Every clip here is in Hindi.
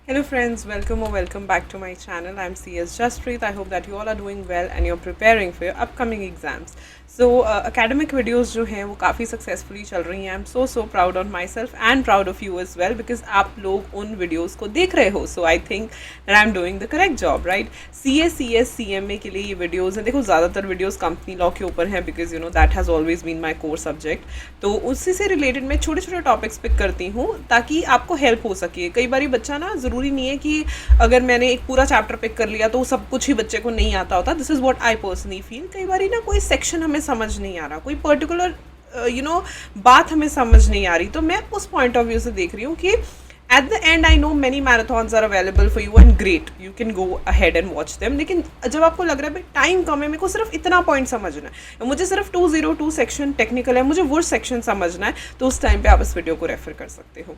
Hello friends, welcome or welcome back to my channel. I'm CS Jaspreet. I hope that you all are doing well and you're preparing for your upcoming exams. So academic videos जो हैं वो काफ़ी सक्सेसफुली चल रही हैं. I'm so proud on myself and proud of you as well because आप लोग उन videos को देख रहे हो. So I think that I'm doing the correct job, right? CA, CS, CMA के लिए ये videos हैं. देखो ज़्यादातर videos company law के ऊपर हैं because you know that has always been my core subject. तो उससे से related मैं छोटे छोटे topics pick करती हूँ ताकि आपको help हो सके. कई बारी बच्चा ना ज़रूरी नहीं है कि अगर मैंने एक पूरा चैप्टर पिक कर लिया तो सब कुछ ही बच्चे को नहीं आता होता. This is what I personally feel. कई बारी ना कोई सेक्शन हमें समझ नहीं आ रहा, कोई पर्टिकुलर बात हमें समझ नहीं आ रही, तो मैं उस पॉइंट ऑफ व्यू से देख रही हूँ कि at the end I know many marathons are available for you and great, you can go ahead and watch them. लेकिन जब आपको लग रहा है भाई टाइम कम है, मेरे को सिर्फ इतना पॉइंट समझना है, मुझे सिर्फ 202 सेक्शन टेक्निकल है, मुझे वो सेक्शन समझना है, तो उस टाइम पे आप इस वीडियो को रेफर कर सकते हो.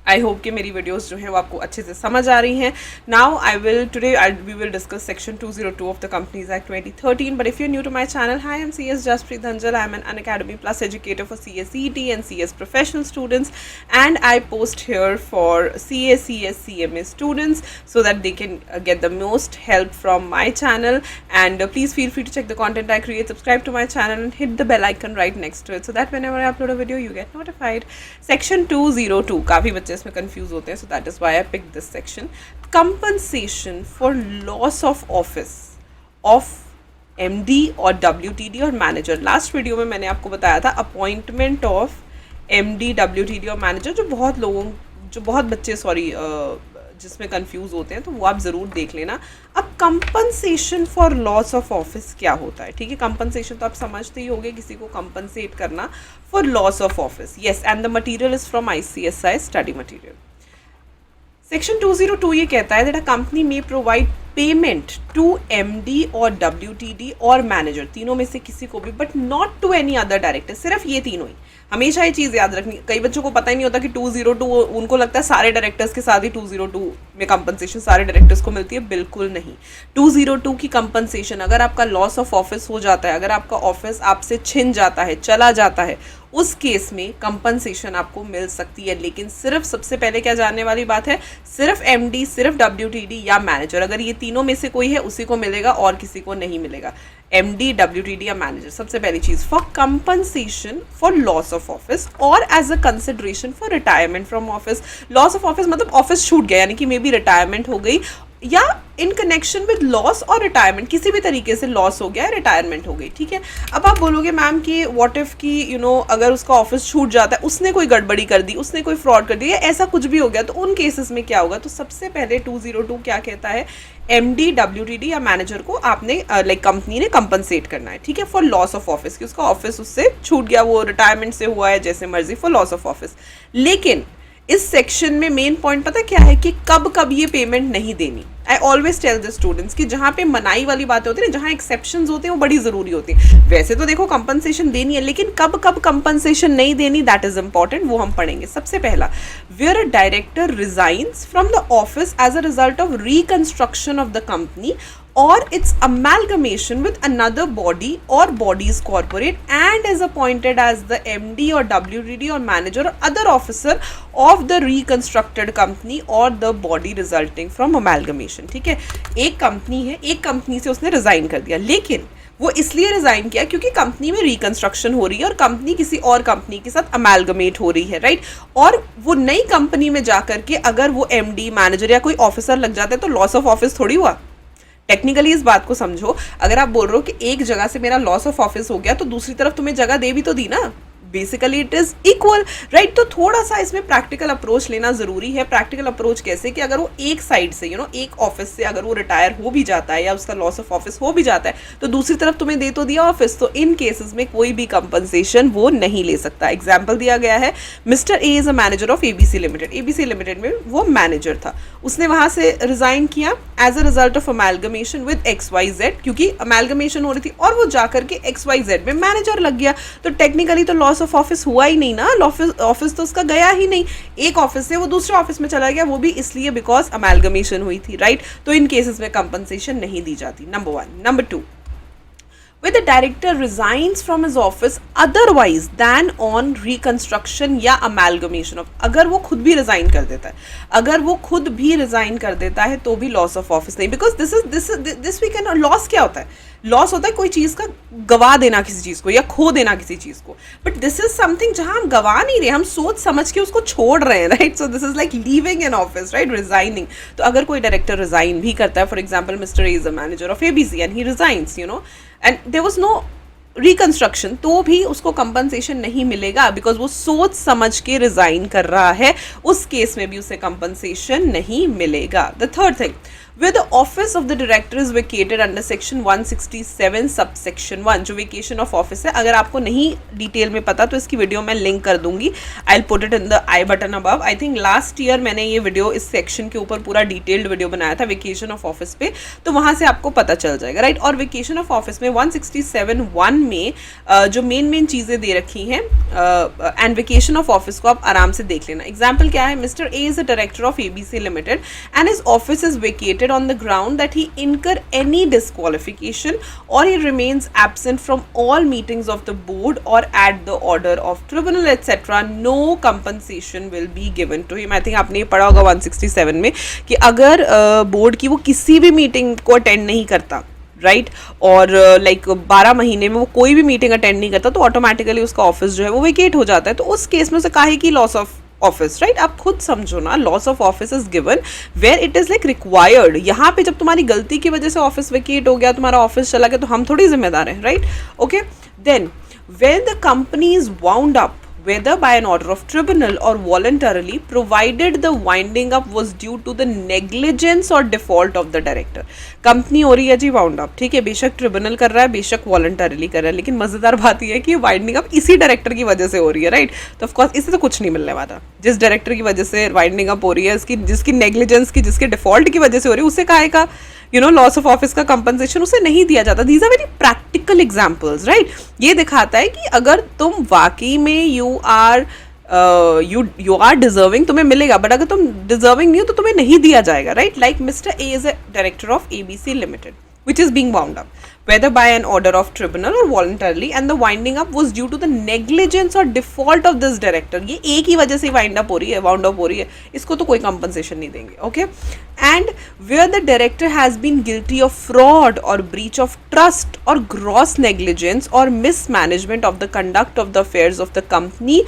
आई होप कि मेरी वीडियोस जो हैं वो आपको अच्छे से समझ आ रही हैं. Now we will discuss section 202 of the companies act 2013. But if you new to my channel, hi I am CS Jaspreet Dhanjal. I am an Unacademy Plus educator for CA CET and CS professional students, and I post here for CA CS CMA students so that they can get the most help from my channel. And please feel free to check the content I create, subscribe to my channel and hit the bell icon right next to it so that whenever I upload a video you get notified. Section 202, काफ़ी बच्चे इसमें कंफ्यूज होते हैं, so that is why I pick this section. Compensation for loss of office of MD और WTD और मैनेजर. लास्ट वीडियो में मैंने आपको बताया था अपॉइंटमेंट ऑफ MD WTD और मैनेजर, जो बहुत बच्चे जिसमें कंफ्यूज होते हैं, तो वो आप ज़रूर देख लेना. अब compensation for loss of office क्या होता है? ठीक है, कंपनसेशन तो आप समझते ही होंगे, किसी को कंपनसेट करना for loss of office. Yes, and the material is from ICSI study material. Section 202 ये कहता है that a company may provide payment to MD और WTD और मैनेजर, तीनों में से किसी को भी, but not to any other director. सिर्फ ये तीनों ही. हमेशा ये चीज़ याद रखनी. कई बच्चों को पता ही नहीं होता कि 202, उनको लगता है सारे डायरेक्टर्स के साथ ही 202 में कंपनसेशन सारे डायरेक्टर्स को मिलती है. बिल्कुल नहीं. 202 की कंपनसेशन अगर आपका लॉस ऑफ ऑफिस हो जाता है, अगर आपका ऑफिस आपसे छिन जाता है, चला जाता है, उस केस में कंपनसेशन आपको मिल सकती है. लेकिन सिर्फ सबसे पहले क्या जानने वाली बात है, सिर्फ MD, सिर्फ WTD या मैनेजर, अगर ये तीनों में से कोई है उसी को मिलेगा और किसी को नहीं मिलेगा. MD, WTD या मैनेजर. सबसे पहली चीज, for compensation for loss of office और as a consideration for retirement from office. Loss of office मतलब ऑफिस छूट गया, यानी कि मे बी रिटायरमेंट हो गई, या इन कनेक्शन विद लॉस और रिटायरमेंट, किसी भी तरीके से लॉस हो गया, रिटायरमेंट हो गई. ठीक है. अब आप बोलोगे मैम कि व्हाट इफ की अगर उसका ऑफिस छूट जाता है, उसने कोई गड़बड़ी कर दी, उसने कोई फ्रॉड कर दिया, ऐसा कुछ भी हो गया, तो उन केसेस में क्या होगा? तो सबसे पहले 202 क्या कहता है, MD, WTD या मैनेजर को आपने कंपनी ने कंपनसेट करना है. ठीक है, फॉर लॉस ऑफ ऑफिस, कि उसका ऑफिस उससे छूट गया, वो रिटायरमेंट से हुआ है, जैसे मर्जी, फॉर लॉस ऑफ ऑफिस. लेकिन इस सेक्शन में मेन पॉइंट पता क्या है कि कब कब ये पेमेंट नहीं देनी. I always tell the students कि जहाँ पे मनाई वाली बातें होती है ना, जहाँ एक्सेप्शंस होते हैं, वो बड़ी ज़रूरी होती है. वैसे तो देखो कंपनसेशन देनी है, लेकिन कब कब कंपनसेशन नहीं देनी, दैट इज इंपॉर्टेंट, वो हम पढ़ेंगे. सबसे पहला, where a director resigns from the office as a result of reconstruction of the company or its amalgamation with another body or bodies corporate and is appointed as the MD or WTD or manager or other officer of the reconstructed company or the body resulting from amalgamation. ठीक है, एक कंपनी है, एक कंपनी से उसने रिजाइन कर दिया, लेकिन वो इसलिए रिजाइन किया क्योंकि कंपनी में रिकंस्ट्रक्शन हो रही है और कंपनी किसी और कंपनी के साथ अमेलगमेट हो रही है, राइट. और वो नई कंपनी में जाकर के अगर वो MD, मैनेजर या कोई ऑफिसर लग जाता है, तो लॉस ऑफ ऑफिस थोड़ी हुआ. टेक्निकली इस बात को समझो. अगर आप बोल रहे हो कि एक जगह से मेरा लॉस ऑफ ऑफिस हो गया, तो दूसरी तरफ तुम्हें जगह दे भी तो दी ना. Basically it is equal, right. तो थोड़ा सा इसमें प्रैक्टिकल अप्रोच लेना जरूरी है. प्रैक्टिकल अप्रोच कैसे, कि अगर वो एक साइड से एक ऑफिस से अगर वो रिटायर हो भी जाता है या उसका लॉस ऑफ ऑफिस हो भी जाता है, तो दूसरी तरफ तुम्हें दे तो दिया ऑफिस, तो इन केसेस में कोई भी कंपनसेशन वो नहीं ले सकता. एग्जाम्पल दिया गया है, mister A is a manager of ABC limited. ABC limited में वो मैनेजर था, उसने वहां से रिजाइन किया as a result of amalgamation with XYZ, क्योंकि अमेलगमेशन हो रही थी, और वो जाकर के XYZ में मैनेजर लग गया. तो टेक्निकली तो लॉस ऑफ ऑफिस हुआ ही नहीं ना, ऑफिस तो उसका गया ही नहीं. एक ऑफिस से वो दूसरे ऑफिस में चला गया, वो भी इसलिए बिकॉज अमेलगमेशन हुई थी, राइट. तो इन केसेस में कंपनसेशन नहीं दी जाती. Number 1. Number 2, where the director resigns from his office otherwise than on reconstruction या amalgamation of, अगर वो खुद भी resign कर देता है, अगर वो खुद भी resign कर देता है तो भी loss of office नहीं, because this we can, loss क्या होता है, लॉस होता है कोई चीज़ का गवा देना किसी चीज़ को या खो देना किसी चीज़ को, बट दिस इज समथिंग जहां हम गवा नहीं रहे, हम सोच समझ के उसको छोड़ रहे हैं, right. So this is like leaving an office, right, resigning. तो अगर कोई डायरेक्टर रिजाइन भी करता है, for example mister A is a manager of ABC and he resigns, you know, and there was no reconstruction, तो भी उसको कंपनसेशन नहीं मिलेगा, बिकॉज वो सोच समझ के रिजाइन कर रहा है, उस केस में भी उसे कंपनसेशन नहीं मिलेगा. The third thing, where the office of the director is vacated under section 167 subsection 1, जो वेकेशन ऑफ ऑफिस है. अगर आपको नहीं डिटेल में पता तो इसकी वीडियो मैं लिंक कर दूंगी, I will put it in the I button above. I think last year मैंने ये वीडियो इस सेक्शन के ऊपर पूरा डिटेल्ड वीडियो बनाया था वेकेशन ऑफ ऑफिस पे, तो वहां से आपको पता चल जाएगा, राइट. और वेकेशन ऑफ ऑफिस में 167(1) में जो मेन चीज़ें दे रखी हैं, एंड वेकेशन ऑफ ऑफिस को आप आराम से देख लेना. एग्जाम्पल क्या है, mister A is a director of ABC limited and his office is vacated on the ground that he incur any disqualification or he remains absent from all meetings of the board or at the order of tribunal etc. no compensation will be given to him. I think आपने ये पढ़ा होगा 167 में कि अगर बोर्ड की वो किसी भी मीटिंग को अटेंड नहीं करता, राइट, और लाइक 12 महीने में वो कोई भी मीटिंग अटेंड नहीं करता, तो ऑटोमेटिकली उसका ऑफिस जो है वो वेकेट हो जाता है. तो उस केस में उसे काहे की लॉस ऑफ ऑफिस, राइट. आप खुद समझो ना, loss of office is given where it is like required. यहाँ पे जब तुम्हारी गलती की वजह से ऑफिस वेकेट हो गया, तुम्हारा ऑफिस चला गया, तो हम थोड़ी जिम्मेदार हैं, right. Okay, then when the company is wound up whether by an order of tribunal or voluntarily, provided the winding up was due to the negligence or default of the director. Company हो रही है जी वाउंड अप, ठीक है, बेशक ट्रिब्यूनल कर रहा है, बेशक वॉलंटरली कर रहा है, लेकिन मजेदार बात यह है कि वाइंडिंग अप इसी डायरेक्टर की वजह से हो रही है, राइट. तो ऑफकोर्स इससे तो कुछ नहीं मिलने वाला. जिस डायरेक्टर की वजह से वाइंडिंग अप हो रही है, जिसकी नेग्लिजेंस की, जिसके डिफॉल्ट की वजह से हो रही है, उसे काहे का लॉस ऑफ ऑफिस का कंपनसेशन उसे नहीं दिया जाता. These are very practical examples, right. ये दिखाता है कि अगर तुम वाकई में यू आर डिजर्विंग, तुम्हें मिलेगा, बट अगर तुम डिजर्विंग नहीं हो तो तुम्हें नहीं दिया जाएगा, right. Like mister A is a director of ABC limited which is being wound up whether by an order of tribunal or voluntarily and the winding up was due to the negligence or default of this director. ये एक ही वजह से वाइंड अप हो रही है, वाउंड अप हो रही है, इसको तो कोई कंपनसेशन नहीं देंगे, okay. And where the director has been guilty of fraud or breach of trust or gross negligence or mismanagement of the conduct of the affairs of the company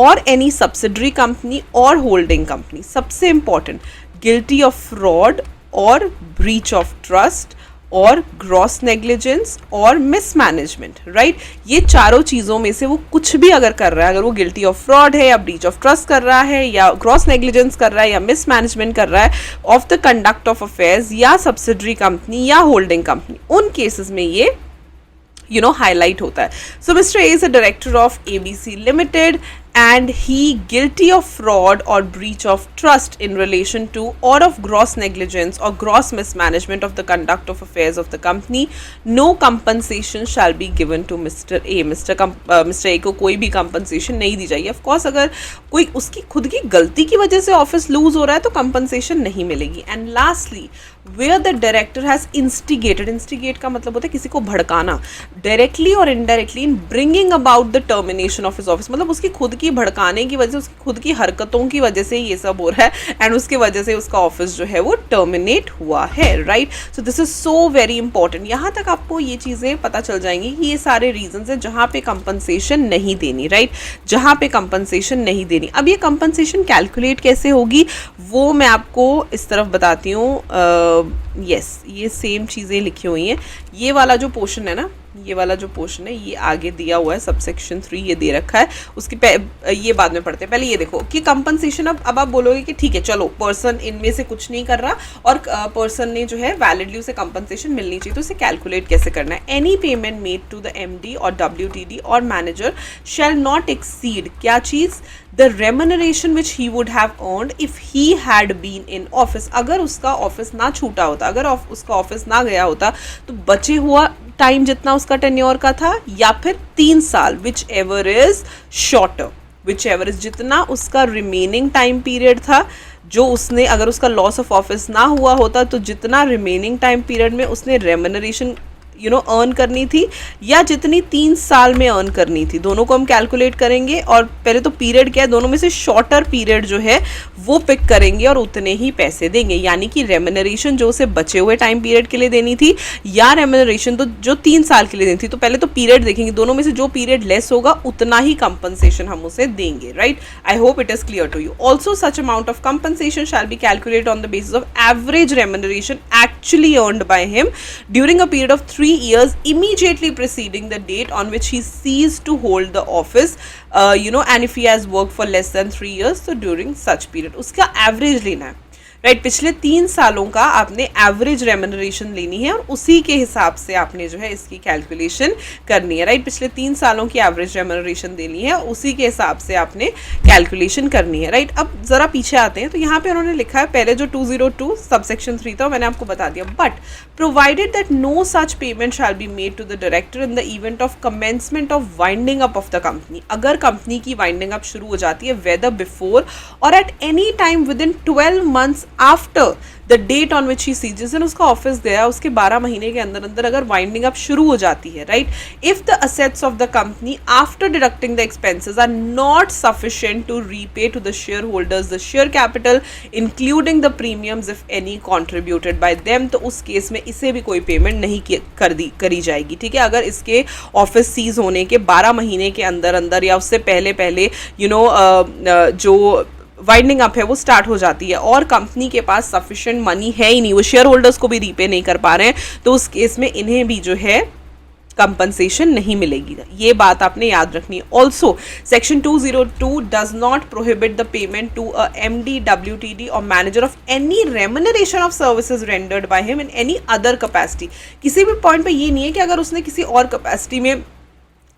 or any subsidiary company or holding company. सबसे important, guilty of fraud or breach of trust और ग्रॉस नेग्लिजेंस और मिसमैनेजमेंट, राइट. ये चारों चीज़ों में से वो कुछ भी अगर कर रहा है, अगर वो गिल्टी ऑफ फ्रॉड है या ब्रीच ऑफ ट्रस्ट कर रहा है या ग्रॉस नेग्लिजेंस कर रहा है या मिसमैनेजमेंट कर रहा है of the conduct of affairs या सब्सिडरी कंपनी या होल्डिंग कंपनी, उन केसेस में ये हाईलाइट होता है. So mister A is a director of ABC limited and he guilty of fraud or breach of trust in relation to or of gross negligence or gross mismanagement of the conduct of affairs of the company, no compensation shall be given to Mr. A. Mr. A को कोई भी compensation नहीं दी जाएगी. Of course अगर कोई उसकी खुद की गलती की वजह से ऑफिस लूज हो रहा है तो compensation नहीं मिलेगी. And lastly, where the director has instigate का मतलब होता है किसी को भड़काना, directly or indirectly in bringing about the termination of his office, मतलब उसकी खुद की भड़काने की वजह से, उसकी खुद की हरकतों की वजह से ये सब हो रहा है एंड उसकी वजह से उसका ऑफिस जो है वो टर्मिनेट हुआ है, right. So this is so very important. यहाँ तक आपको ये चीज़ें पता चल जाएंगी कि ये सारे रीजंस हैं जहाँ पे कंपनसेशन नहीं देनी, राइट, जहाँ पे कंपनसेशन नहीं देनी. अब ये कंपनसेशन कैलकुलेट कैसे होगी वो मैं आपको इस तरफ बताती हूँ. यस, ये सेम चीज़ें लिखी हुई हैं. ये वाला जो पोर्शन है ना, ये वाला जो पोर्शन है ये आगे दिया हुआ है, सबसेक्शन 3 ये दे रखा है. उसकी ये बाद में पढ़ते हैं. पहले ये देखो कि कंपनसेशन, अब आप बोलोगे कि ठीक है चलो पर्सन इनमें से कुछ नहीं कर रहा और पर्सन ने जो है वैलिडली उसे कंपनसेशन मिलनी चाहिए, तो उसे कैलकुलेट कैसे करना है. Any payment made to the MD और WTD और मैनेजर शैल नॉट एक्सीड, क्या चीज़, the remuneration which he would have earned if he had been in office. अगर उसका ऑफिस ना छूटा होता, अगर उसका ऑफिस ना गया होता, तो बचे हुआ टाइम जितना उसका टेन्योर का था या फिर 3 साल, which ever is shorter, which ever is जितना उसका रिमेनिंग टाइम पीरियड था जो उसने, अगर उसका लॉस ऑफ ऑफिस ना हुआ होता तो जितना रिमेनिंग टाइम पीरियड में उसने रेम्यूनरेशन अर्न करनी थी या जितनी 3 साल में अर्न करनी थी, दोनों को हम कैलकुलेट करेंगे। और पहले तो पीरियड क्या है, दोनों में से शॉर्टर पीरियड जो है वो पिक करेंगे और उतने ही पैसे देंगे, यानी कि रेम्यूनरेशन जो उसे बचे हुए टाइम पीरियड के लिए देनी थी या रेम्यूनरेशन तो जो 3 साल के लिए देनी थी। तो पहले तो पीरियड देखेंगे, दोनों में से जो पीरियड लेस होगा उतना ही कंपनसेशन हम उसे देंगे, right. I hope it is clear to you. Also such amount of compensation shall be calculated on the basis of average remuneration actually earned by him during a period of 3 years immediately preceding the date on which he ceased to hold the office, and if he has worked for less than 3 years, so during such period उसका एवरेज लेना है, राइट। पिछले 3 सालों का आपने एवरेज रेम्यूनरेशन लेनी है और उसी के हिसाब से आपने जो है इसकी कैलकुलेशन करनी है, राइट। पिछले 3 सालों की एवरेज रेम्यूनरेशन देनी है, उसी के हिसाब से आपने कैलकुलेशन करनी है, राइट। अब जरा पीछे आते हैं, तो यहाँ पे उन्होंने लिखा है पहले जो 202 सबसेक्शन 3 था मैंने आपको बता दिया, but provided that no such payment shall be made to the director in the event of commencement of winding up of the company. अगर कंपनी की वाइंडिंग अप शुरू हो जाती है वेदर बिफोर और एट एनी टाइम विद इन 12 months after the date on which he see, जिस दिन उसका ऑफिस गया उसके 12 महीने के अंदर अंदर अगर वाइंडिंग अप शुरू हो जाती है, right, if the assets of the company after deducting the expenses are not sufficient to repay to the share holders the share capital including the premiums if any contributed by them, तो उस केस में इसे भी कोई पेमेंट नहीं करी जाएगी, ठीक है। अगर इसके ऑफिस सीज होने के 12 महीने के अंदर अंदर या उससे पहले पहले जो वाइंडिंग अप है वो स्टार्ट हो जाती है और कंपनी के पास सफिशिएंट मनी है ही नहीं, वो शेयर होल्डर्स को भी रीपे नहीं कर पा रहे हैं, तो उस केस में इन्हें भी जो है कंपनसेशन नहीं मिलेगी। ये बात आपने याद रखनी है। Also section 202 does not prohibit the payment to a MD, WTD और manager of any remuneration of services rendered by him in any other capacity. किसी भी पॉइंट पे ये नहीं है कि अगर उसने किसी और कैपेसिटी में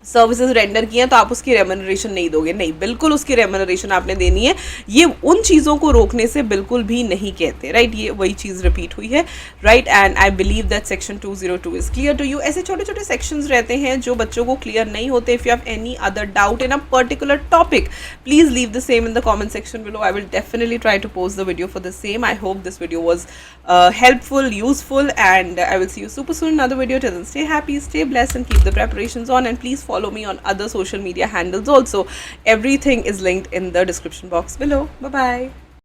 सर्विसेज रेंडर किए हैं तो आप उसकी रेम्यूनरेशन नहीं दोगे, नहीं, बिल्कुल उसकी रेम्यूनरेशन आपने देनी है। ये उन चीज़ों को रोकने से बिल्कुल भी नहीं कहते, राइट। ये वही चीज़ रिपीट हुई है, right. And I believe that section 202 is clear to you. ऐसे छोटे छोटे सेक्शंस रहते हैं जो बच्चों को क्लियर नहीं होते। If you have any other doubt in a particular topic please leave the same in the comment section below. I will definitely try to post the video for the same. I hope this video was helpful, useful, and I will see you super soon in another video. Till then, stay happy, stay blessed, and keep the preparations on. And please follow me on other social media handles also. Everything is linked in the description box below. Bye bye.